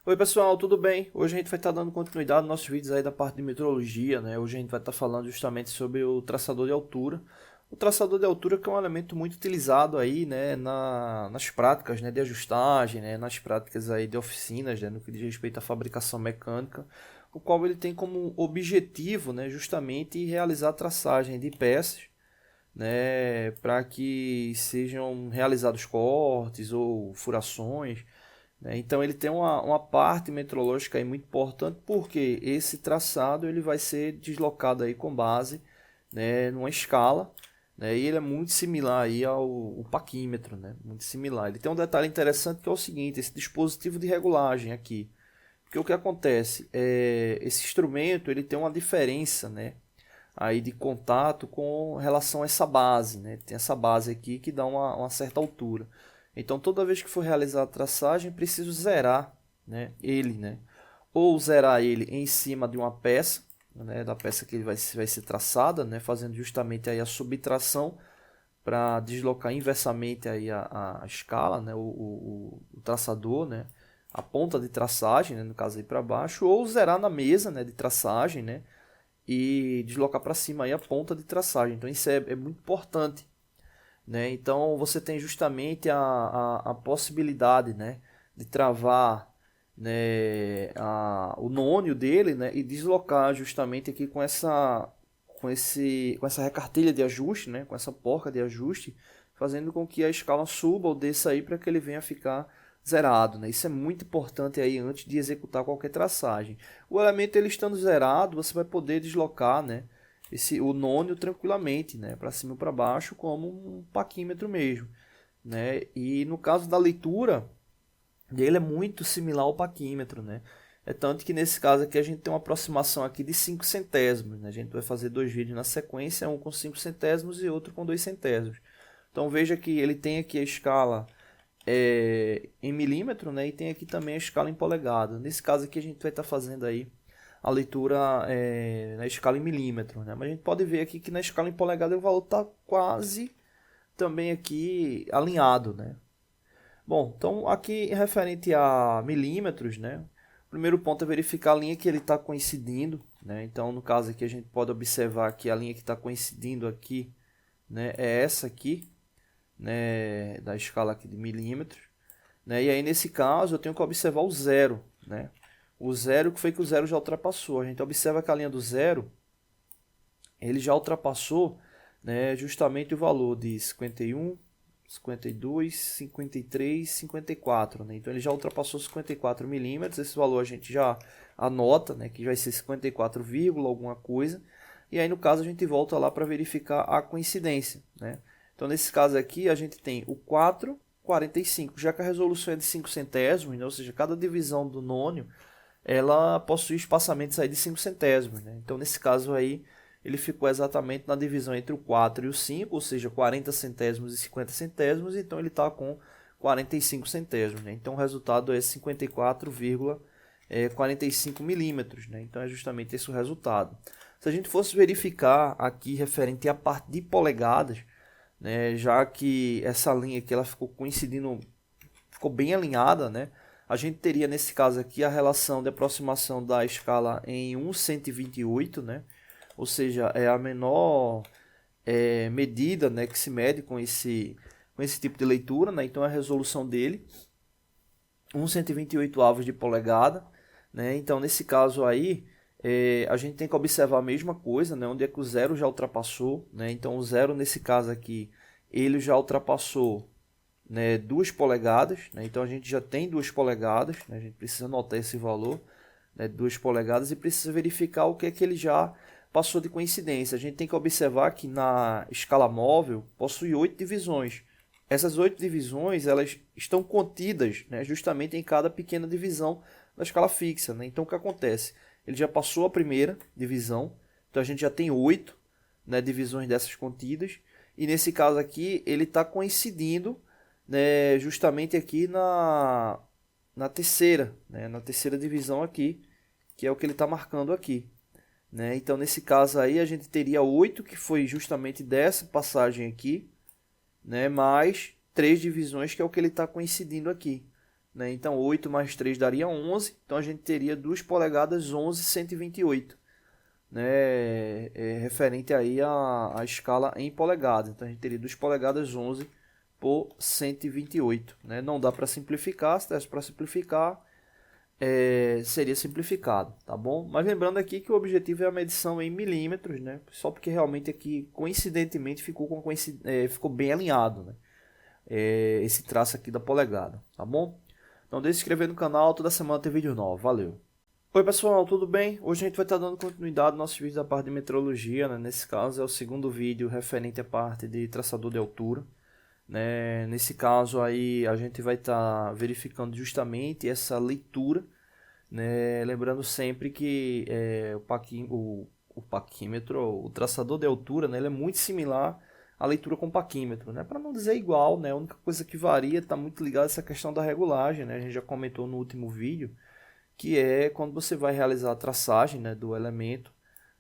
Oi pessoal, tudo bem? Hoje a gente vai estar dando continuidade aos nossos vídeos aí da parte de metrologia, né? Hoje a gente vai estar falando justamente sobre o traçador de altura. O traçador de altura que é um elemento muito utilizado aí, né, nas práticas, né, de ajustagem, né, nas práticas aí de oficinas, né, no que diz respeito à fabricação mecânica, o qual ele tem como objetivo, né, justamente realizar a traçagem de peças, né, para que sejam realizados cortes ou furações, né? Então ele tem uma parte metrológica aí muito importante, porque esse traçado ele vai ser deslocado aí com base, né, numa escala, né, e ele é muito similar aí ao paquímetro, né, muito similar. Ele tem um detalhe interessante que é o seguinte: esse dispositivo de regulagem aqui, porque o que acontece é esse instrumento ele tem uma diferença, né, aí de contato com relação a essa base, né? Tem essa base aqui que dá uma certa altura. Então toda vez que for realizar a traçagem, preciso zerar, né, ele, né? Ou zerar ele em cima de uma peça, né, da peça que ele vai ser traçada, né, fazendo justamente aí a subtração para deslocar inversamente aí a escala, né, o traçador, né, a ponta de traçagem, né, no caso aí para baixo, ou zerar na mesa, né, de traçagem, né, e deslocar para cima aí a ponta de traçagem. Então isso é muito importante, né? Então você tem justamente a possibilidade, né, de travar, né, o nônio dele, né, e deslocar justamente aqui com essa recartilha de ajuste, né, com essa porca de ajuste, fazendo com que a escala suba ou desça aí para que ele venha a ficar zerado, né? Isso é muito importante aí antes de executar qualquer traçagem. O elemento ele estando zerado, você vai poder deslocar, né, o nônio tranquilamente, né, para cima ou para baixo, como um paquímetro mesmo, né? E no caso da leitura, ele é muito similar ao paquímetro, né? É tanto que nesse caso aqui a gente tem uma aproximação aqui de 5 centésimos, né? A gente vai fazer dois vídeos na sequência, um com 5 centésimos e outro com 2 centésimos. Então veja que ele tem aqui a escala em milímetro, né? E tem aqui também a escala em polegada. Nesse caso aqui a gente vai estar fazendo aí a leitura na escala em milímetro, né? Mas a gente pode ver aqui que na escala em polegada o valor está quase também aqui alinhado, né? Bom, então aqui referente a milímetros, né? O primeiro ponto é verificar a linha que ele está coincidindo, né? Então no caso aqui a gente pode observar que a linha que está coincidindo aqui, né, é essa aqui, né, da escala aqui de milímetros, né? E aí nesse caso eu tenho que observar o zero, né? O zero que foi que o zero já ultrapassou. A gente observa que a linha do zero ele já ultrapassou, né, justamente o valor de 51, 52, 53, 54, né? Então ele já ultrapassou 54 milímetros. Esse valor a gente já anota, né, que vai ser 54, alguma coisa. E aí no caso a gente volta lá para verificar a coincidência, né? Então nesse caso aqui a gente tem o 4,45, já que a resolução é de 5 centésimos, né? Ou seja, cada divisão do nônio ela possui espaçamentos aí de 5 centésimos, né? Então nesse caso aí ele ficou exatamente na divisão entre o 4 e o 5, ou seja, 40 centésimos e 50 centésimos, então ele está com 45 centésimos, né? Então o resultado é 54,45 milímetros, né? Então é justamente esse o resultado. Se a gente fosse verificar aqui referente à parte de polegadas, né, já que essa linha aqui ela ficou coincidindo, ficou bem alinhada, né? A gente teria nesse caso aqui a relação de aproximação da escala em 1/128, né? Ou seja, é a menor medida, né, que se mede com esse tipo de leitura, né? Então a resolução dele 1/128 avos de polegada, né? Então nesse caso aí a gente tem que observar a mesma coisa, né? Onde é que o zero já ultrapassou, né? Então o zero nesse caso aqui ele já ultrapassou, né, 2 polegadas, né? Então a gente já tem 2 polegadas, né? A gente precisa anotar esse valor, né, 2 polegadas, e precisa verificar o que é que ele já passou de coincidência. A gente tem que observar que na escala móvel possui 8 divisões. Essas 8 divisões elas estão contidas, né, justamente em cada pequena divisão da escala fixa, né? Então o que acontece? Ele já passou a primeira divisão, então a gente já tem 8, né, divisões dessas contidas, e nesse caso aqui ele está coincidindo, né, justamente aqui na terceira, né, na terceira divisão aqui, que é o que ele está marcando aqui, né? Então nesse caso aí a gente teria 8, que foi justamente dessa passagem aqui, né, mais 3 divisões, que é o que ele está coincidindo aqui, né? Então 8 mais 3 daria 11, então a gente teria 2 polegadas 11 128, né? Referente aí à escala em polegadas. Então a gente teria 2 polegadas 11 por 128, né? Não dá para simplificar, se desse para simplificar, seria simplificado, tá bom? Mas lembrando aqui que o objetivo é a medição em milímetros, né? Só porque realmente aqui, coincidentemente, ficou bem alinhado, né? Esse traço aqui da polegada, tá bom? Não deixe de se inscrever no canal, toda semana tem vídeo novo, valeu! Oi pessoal, tudo bem? Hoje a gente vai estar dando continuidade ao nosso vídeo da parte de metrologia, né? Nesse caso é o segundo vídeo referente à parte de traçador de altura, né? Nesse caso aí a gente vai estar verificando justamente essa leitura, né? Lembrando sempre que o paquímetro, o traçador de altura, né? Ele é muito similar à leitura com paquímetro, né? Para não dizer igual, né? A única coisa que varia está muito ligada a essa questão da regulagem, né? A gente já comentou no último vídeo, que é quando você vai realizar a traçagem, né, do elemento,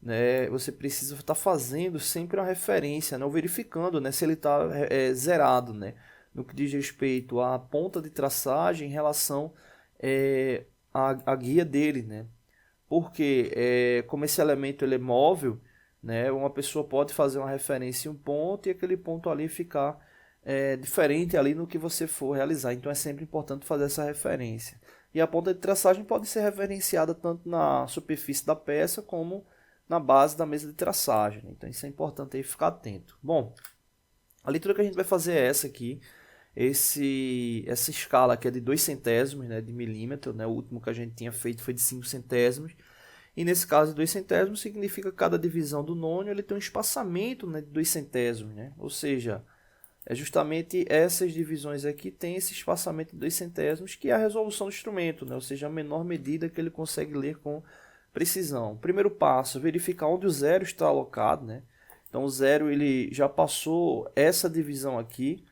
né, você precisa estar fazendo sempre uma referência, né, ou verificando, né, se ele está zerado, né, no que diz respeito à ponta de traçagem em relação à guia dele, né, porque como esse elemento ele é móvel, né, uma pessoa pode fazer uma referência em um ponto e aquele ponto ali ficar diferente ali no que você for realizar. Então é sempre importante fazer essa referência. E a ponta de traçagem pode ser referenciada tanto na superfície da peça como na base da mesa de traçagem. Então isso é importante aí ficar atento. Bom, a leitura que a gente vai fazer é essa aqui. Essa escala aqui é de 2 centésimos, né, de milímetro. Né? O último que a gente tinha feito foi de 5 centésimos. E nesse caso, 2 centésimos significa que cada divisão do nônio ele tem um espaçamento, né, de 2 centésimos. Né? Ou seja, justamente essas divisões aqui têm esse espaçamento de 2 centésimos, que é a resolução do instrumento, né? Ou seja, a menor medida que ele consegue ler com precisão. Primeiro passo, verificar onde o zero está alocado, né? Então o zero ele já passou essa divisão aqui,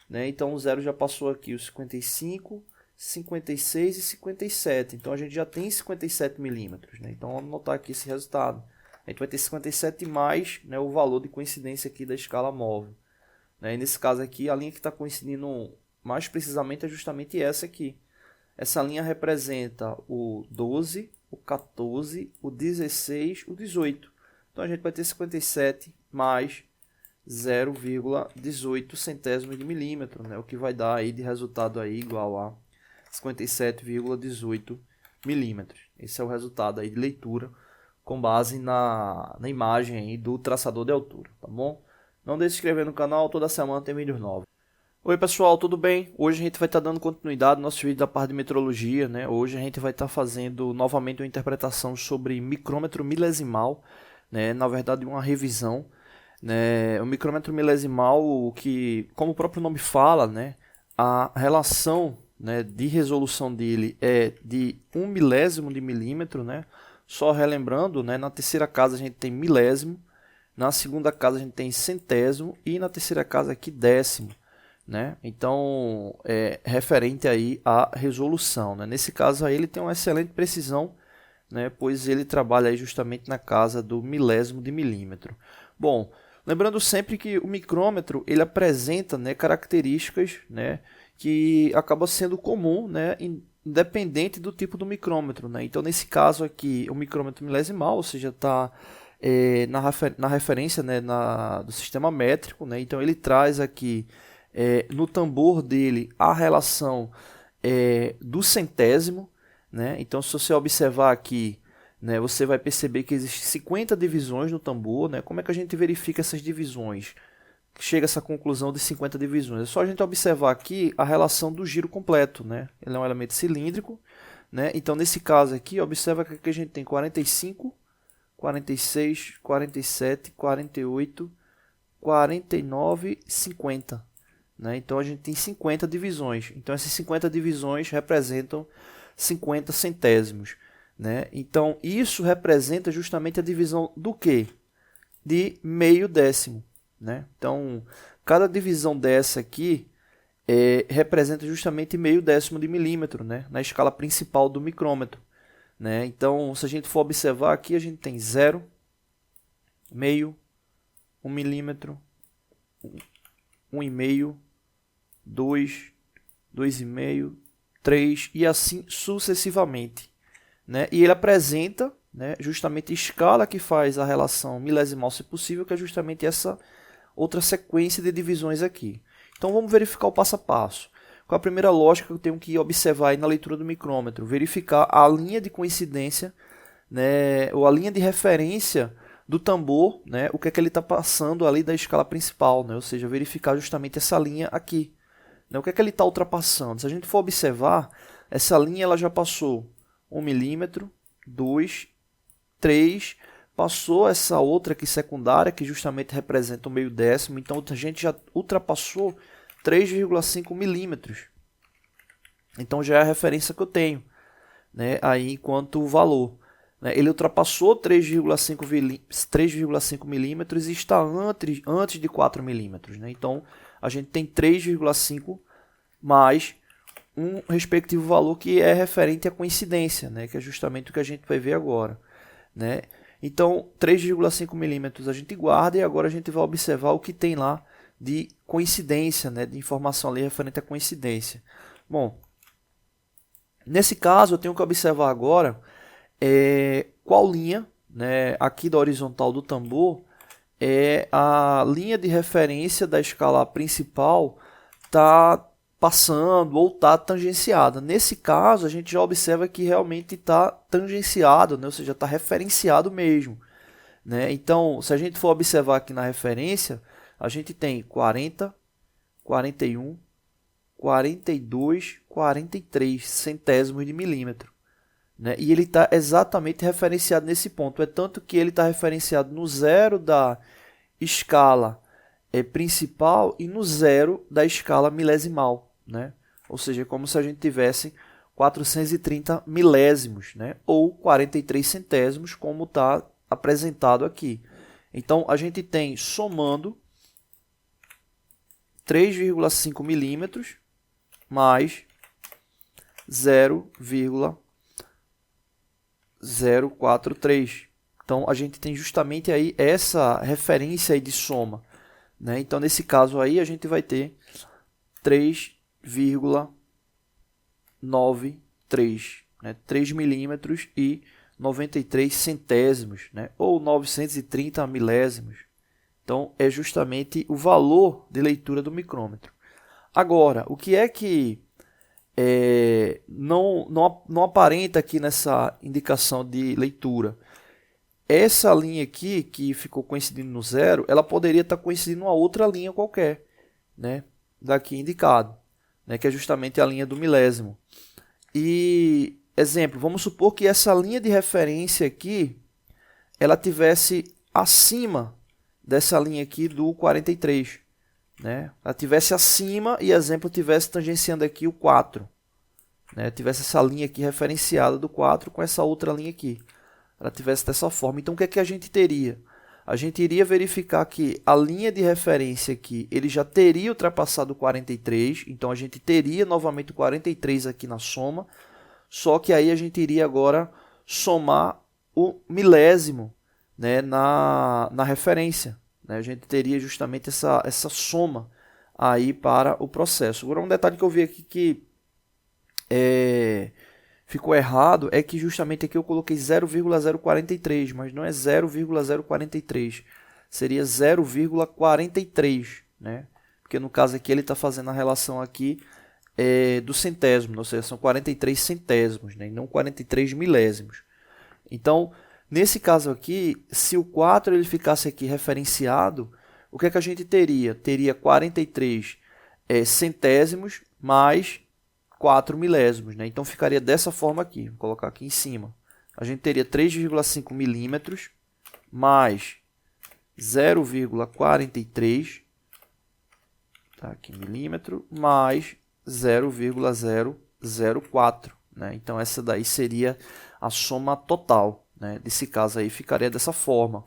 né? Então o zero já passou aqui os 55, 56 e 57. Então a gente já tem 57 milímetros, né? Então vamos anotar aqui esse resultado. A gente vai ter 57 mais, né, o valor de coincidência aqui da escala móvel. E nesse caso aqui, a linha que está coincidindo mais precisamente é justamente essa aqui. Essa linha representa o 12, o 14, o 16, o 18. Então a gente vai ter 57 mais 0,18 centésimos de milímetro, né? O que vai dar aí de resultado aí igual a 57,18 milímetros. Esse é o resultado aí de leitura com base na imagem aí do traçador de altura, tá bom? Não deixe de se inscrever no canal, toda semana tem vídeos novos. Oi pessoal, tudo bem? Hoje a gente vai estar dando continuidade no nosso vídeo da parte de metrologia, né? Hoje a gente vai estar fazendo novamente uma interpretação sobre micrômetro milesimal, né? Na verdade uma revisão, né? O micrômetro milesimal, que como o próprio nome fala, né? A relação, né, de resolução dele é de 1 milésimo de milímetro, né? Só relembrando, né? Na terceira casa a gente tem milésimo, na segunda casa a gente tem centésimo e na terceira casa aqui décimo, né? Então é referente aí à resolução, né? Nesse caso aí ele tem uma excelente precisão, né? Pois ele trabalha aí justamente na casa do milésimo de milímetro. Bom, lembrando sempre que o micrômetro ele apresenta, né, características, né, que acaba sendo comum, né, independente do tipo do micrômetro, né? Então nesse caso aqui o micrômetro milesimal, ou seja, está na referência, né, do sistema métrico, né? Então ele traz aqui no tambor dele a relação do centésimo, né? Então se você observar aqui, né, você vai perceber que existem 50 divisões no tambor, né? Como é que a gente verifica essas divisões? Chega a essa conclusão de 50 divisões. É só a gente observar aqui a relação do giro completo, né? Ele é um elemento cilíndrico, né? Então nesse caso aqui, observa que aqui a gente tem 45, 46, 47, 48, 49, 50. Né? Então a gente tem 50 divisões. Então essas 50 divisões representam 50 centésimos. Né? Então isso representa justamente a divisão do quê? De meio décimo. Né? Então cada divisão dessa aqui representa justamente meio décimo de milímetro, né? Na escala principal do micrômetro. Né? Então, se a gente for observar aqui, a gente tem 0, meio, 1 milímetro, 1,5, 2, 2,5, 3 e assim sucessivamente, né? E ele apresenta, né, justamente a escala que faz a relação milesimal se possível, que é justamente essa outra sequência de divisões aqui. Então vamos verificar o passo a passo. Qual a primeira lógica que eu tenho que observar aí na leitura do micrômetro? Verificar a linha de coincidência, né, ou a linha de referência do tambor, né, o que é que ele está passando ali da escala principal, né, ou seja, verificar justamente essa linha aqui, né, o que é que ele está ultrapassando. Se a gente for observar, essa linha ela já passou 1 milímetro, 2, 3, passou essa outra aqui secundária, que justamente representa o meio décimo, então a gente já ultrapassou 3,5 milímetros. Então já é a referência que eu tenho, né, aí enquanto valor. Né, ele ultrapassou 3,5 milímetros e está antes de 4 milímetros. Né, então a gente tem 3,5 mais um respectivo valor que é referente à coincidência, né, que é justamente o que a gente vai ver agora. Né? Então, 3,5 milímetros a gente guarda e agora a gente vai observar o que tem lá de coincidência, né, de informação ali referente à coincidência. Bom, nesse caso eu tenho que observar agora qual linha, né, aqui da horizontal do tambor é a linha de referência da escala principal está passando ou está tangenciada. Nesse caso, a gente já observa que realmente está tangenciado, né? Ou seja, está referenciado mesmo. Né? Então, se a gente for observar aqui na referência, a gente tem 40, 41, 42, 43 centésimos de milímetro. Né? E ele está exatamente referenciado nesse ponto. É tanto que ele está referenciado no zero da escala principal e no zero da escala milesimal. Né? Ou seja, como se a gente tivesse 430 milésimos, né? Ou 43 centésimos, como está apresentado aqui. Então, a gente tem, somando, 3,5 milímetros mais 0,043. Então, a gente tem justamente aí essa referência aí de soma. Né? Então, nesse caso aí, a gente vai ter 3,93, né? 3 milímetros e 93 centésimos, né? Ou 930 milésimos. Então, é justamente o valor de leitura do micrômetro. Agora, o que é que não aparenta aqui nessa indicação de leitura? Essa linha aqui, que ficou coincidindo no zero, ela poderia estar coincidindo com uma outra linha qualquer, né? Daqui indicado, né? Que é justamente a linha do milésimo. E, exemplo, vamos supor que essa linha de referência aqui, ela tivesse acima dessa linha aqui do 43. Né? Ela tivesse acima e, exemplo, tivesse tangenciando aqui o 4. Né? Tivesse essa linha aqui referenciada do 4 com essa outra linha aqui. Ela tivesse dessa forma. Então, o que é que a gente teria? A gente iria verificar que a linha de referência aqui, ele já teria ultrapassado o 43, então a gente teria novamente o 43 aqui na soma, só que aí a gente iria agora somar o milésimo, né, na referência. Né? A gente teria justamente essa soma aí para o processo. Agora, um detalhe que eu vi aqui que ficou errado é que justamente aqui eu coloquei 0,043, mas não é 0,043, seria 0,43, né? Porque no caso aqui ele está fazendo a relação aqui do centésimo, ou seja, são 43 centésimos, né? E não 43 milésimos. Então, nesse caso aqui, se o 4 ele ficasse aqui referenciado, o que é que a gente teria? Teria 43 centésimos mais 4 milésimos, né? Então ficaria dessa forma aqui, vou colocar aqui em cima. A gente teria 3,5 milímetros mais 0,43, tá aqui milímetro, mais 0,004, né? Então essa daí seria a soma total, né? Desse caso aí ficaria dessa forma,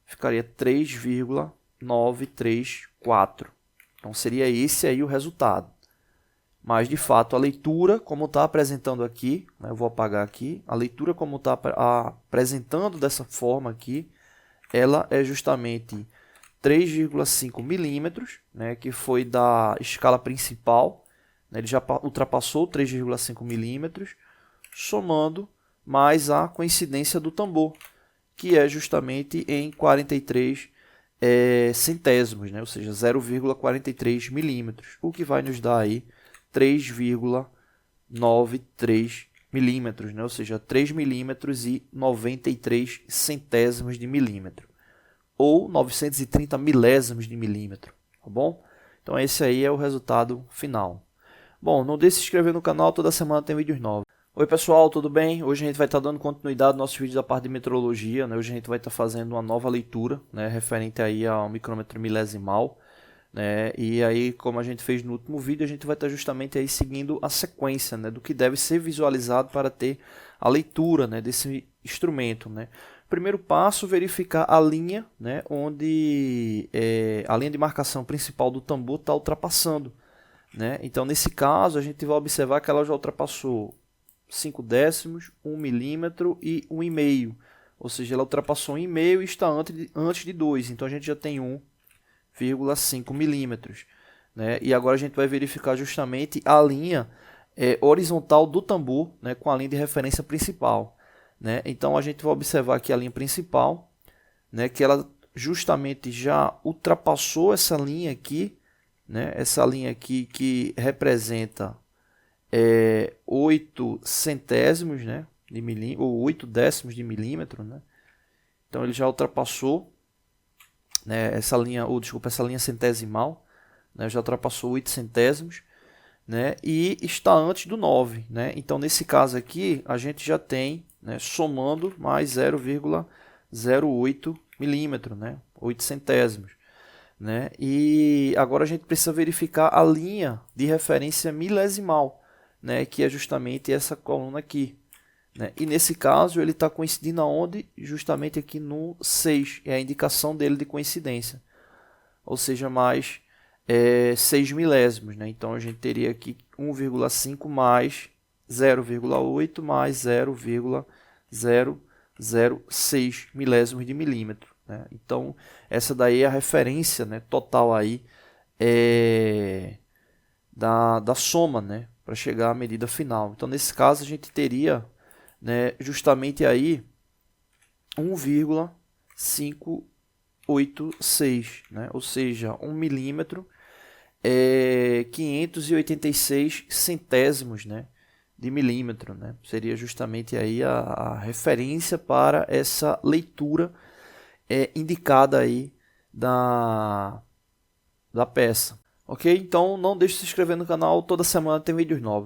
ficaria 3,934. Então seria esse aí o resultado. Mas, de fato, a leitura, como está apresentando aqui, né, eu vou apagar aqui, a leitura como está apresentando dessa forma aqui, ela é justamente 3,5 milímetros, né, que foi da escala principal, né? Ele já ultrapassou 3,5 milímetros, somando mais a coincidência do tambor, que é justamente em 43 centésimos, né? Ou seja, 0,43 milímetros, o que vai nos dar aí 3,93 milímetros, né? Ou seja, 3 milímetros e 93 centésimos de milímetro, ou 930 milésimos de milímetro, tá bom? Então esse aí é o resultado final. Bom, não deixe de se inscrever no canal, toda semana tem vídeos novos. Oi pessoal, tudo bem? Hoje a gente vai estar dando continuidade aos nossos vídeos da parte de metrologia, né? Hoje a gente vai estar fazendo uma nova leitura, né? Referente aí ao micrômetro milesimal, né? E aí, como a gente fez no último vídeo, a gente vai estar justamente aí seguindo a sequência, né? Do que deve ser visualizado para ter a leitura, né? Desse instrumento, né? Primeiro passo, verificar a linha, né? Onde a linha de marcação principal do tambor está ultrapassando, né? Então, nesse caso, a gente vai observar que ela já ultrapassou 5 décimos, 1 milímetro e 1,5. Ou seja, ela ultrapassou 1,5 e está antes de 2. Então, a gente já tem 1,5 milímetros, né? E agora a gente vai verificar justamente a linha horizontal do tambor, né? Com a linha de referência principal, né? Então, a gente vai observar aqui a linha principal, né? Que ela justamente já ultrapassou essa linha aqui, né? Essa linha aqui que representa 8 centésimos, né, de milímetro, ou 8 décimos de milímetro, né? Então ele já ultrapassou, né, essa linha, essa linha centesimal, né, já ultrapassou 8 centésimos, né, e está antes do 9, né? Então nesse caso aqui a gente já tem, né, somando mais 0,08 milímetro, né, 8 centésimos. Né? E agora a gente precisa verificar a linha de referência milesimal, né? Que é justamente essa coluna aqui, né? E nesse caso ele está coincidindo aonde? Justamente aqui no 6, é a indicação dele de coincidência, ou seja, mais 6 milésimos, né? Então a gente teria aqui 1,5 mais 0,8 mais 0,006 milésimos de milímetro. Né? Então, essa daí é a referência, né, total aí, da soma, né, para chegar à medida final. Então, nesse caso, a gente teria, né, justamente aí 1,586, né? Ou seja, 1 milímetro 586 centésimos, né, de milímetro, né? Seria justamente aí a referência para essa leitura indicada aí da peça. Ok? Então não deixe de se inscrever no canal, toda semana tem vídeos novos.